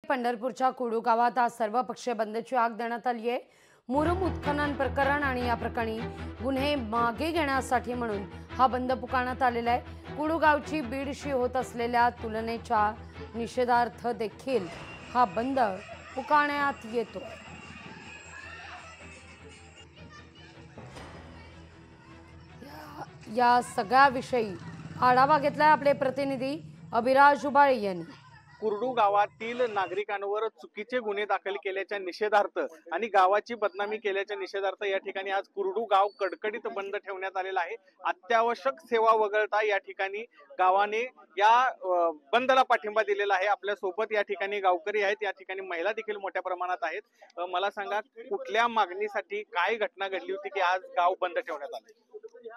पंढरपूरच्या कुडू गावात आज सर्वपक्षीय बंदची आग देण्यात आली आहे। मुरुम उत्खनन प्रकरण आणि या प्रकरणी गुन्हे मागे घेण्यासाठी म्हणून हा बंद पुकारण्यात आलेला आहे। कुडू गावची बीडशी होत असलेल्या तुलनेच्या निषेधार्थ देखील हा बंद पुकारण्यात येतो। या सगळ्याविषयी आढावा घेतलाय आपले प्रतिनिधी अभिराज उबाळे यांनी। कुरडू गावातील नागरिकांवर चुकीचे गुन्हे दाखल केल्याच्या निषेधार्थ आणि गावाची बदनामी केल्याच्या निषेधार्थ या ठिकाणी आज कुरडू गाव कडकडीत बंद ठेवण्यात आलेला आहे। अत्यावश्यक सेवा वगळता या ठिकाणी गावाने या बंदला पाठिंबा दिलेला आहे। आपल्या सोबत या ठिकाणी गावकरी आहेत, या ठिकाणी महिला देखील मोठ्या प्रमाणात आहेत। मला सांगा, कुठल्या मागणीसाठी काय घटना घडली होती की आज गाव बंद ठेवण्यात आले?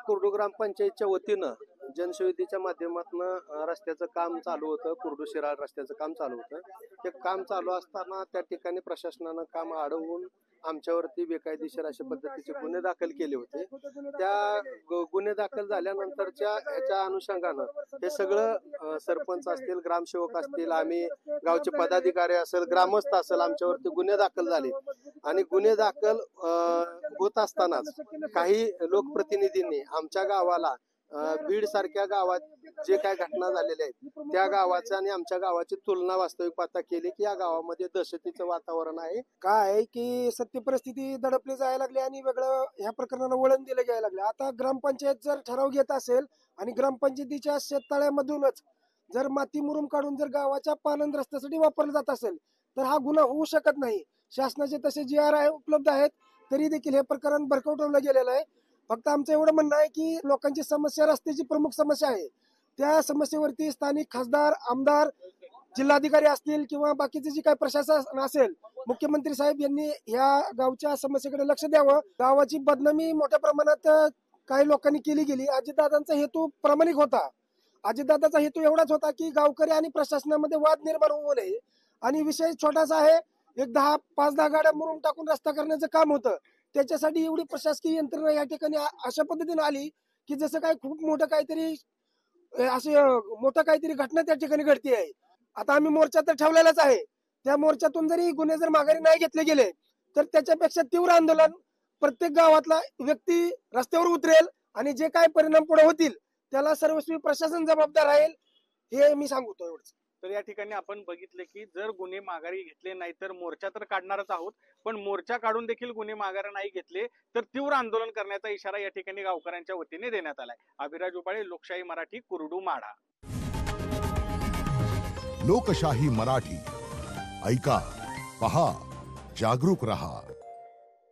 कुरडू ग्रामपंचायतच्या वतीनं जनसुविधेच्या माध्यमातून रस्त्याचं काम चालू होतं। कुरडू शिराळ रस्त्याचं काम चालू होतं। ते काम चालू असताना त्या ठिकाणी प्रशासनानं काम अडवून आमच्यावरती बेकायदेशीर अशा पद्धतीचे गुन्हे दाखल केले होते। त्या गुन्हे दाखल झाल्यानंतरच्या याच्या अनुषंगानं हे सगळं सरपंच असतील, ग्रामसेवक असतील, आम्ही गावचे पदाधिकारी असेल, ग्रामस्थ असेल, आमच्यावरती गुन्हे दाखल झाले। आणि गुन्हे दाखल होत असतानाच काही लोकप्रतिनिधींनी आमच्या गावाला बीड सारख्या गावात जे काय घटना झालेल्या आहेत त्या गावाचं आणि आमच्या गावाची तुलना वास्तविक पाहता केली की या गावामध्ये दहशतीचं वातावरण आहे। काय आहे की सत्य परिस्थिती दडपली जायला लागली आणि वेगळं ह्या प्रकरणाला वळण दिलं जायला लागले। आता ग्रामपंचायत जर ठराव घेत असेल आणि ग्रामपंचायतीच्या शेततळ्यामधूनच जर माती मुरुम काढून जर गावाच्या पालन रस्त्यासाठी वापरला जात असेल तर हा गुन्हा होऊ शकत नाही। शासनाचे तसे GR उपलब्ध आहेत तरी देखील हे प्रकरण भरकटवलं गेलेलं आहे। फक्त आमचं एवढं म्हणणं आहे की लोकांची समस्या रस्त्याची प्रमुख समस्या आहे। त्या समस्येवरती स्थानिक खासदार, आमदार, जिल्हाधिकारी असतील किंवा बाकीचे जे काही प्रशासन असेल, मुख्यमंत्री साहेब यांनी या गावच्या समस्येकडे लक्ष द्यावं। गावाची बदनामी मोठ्या प्रमाणात काही लोकांनी केली गेली। अजितदादांचा हेतू प्रामाणिक होता। अजितदादाचा हेतू एवढाच होता की गावकरी आणि प्रशासनामध्ये वाद निर्माण होऊ नये आणि विषय छोटासा आहे, एक 5-10 गाड्या मुरुम टाकून रस्ता करण्याचं काम होतं। त्याच्यासाठी एवढी प्रशासकीय यंत्रणा या ठिकाणी अशा पद्धतीने आली की जसं काय खूप मोठं काहीतरी मोठं काहीतरी घटना त्या ठिकाणी घडती आहे। आता आम्ही मोर्चा तर ठेवलेलाच आहे। त्या मोर्चातून जरी गुन्हे जर माघारी नाही घेतले गेले तर त्याच्यापेक्षा तीव्र आंदोलन प्रत्येक गावातला व्यक्ती रस्त्यावर उतरेल आणि जे काय परिणाम पुढे होतील त्याला सर्वस्वी प्रशासन जबाबदार राहील, हे मी सांगतो एवढंच। तर या ठिकाणी आपण बघितले की जर गुन्हे माघारी घेतले नाही तर मोर्चा तर काढणारच आहोत, पण मोर्चा काढून देखील गुन्हे माघारी नाही घेतले तर तीव्र आंदोलन करण्याचा इशारा या ठिकाणी गावकऱ्यांच्या वतीने देण्यात आलाय। अभिराज उबाळे, लोकशाही मराठी, कुरडू माढा। लोकशाही मराठी, ऐका, पहा, जागरूक रहा।